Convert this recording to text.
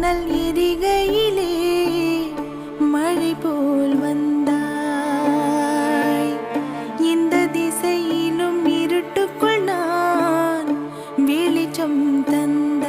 அனல் எரிகையிலே மழை போல் வந்தாய். இந்த திசையிலும் இருட்டுக்குள் நான் வெளிச்சம் தந்தாய்.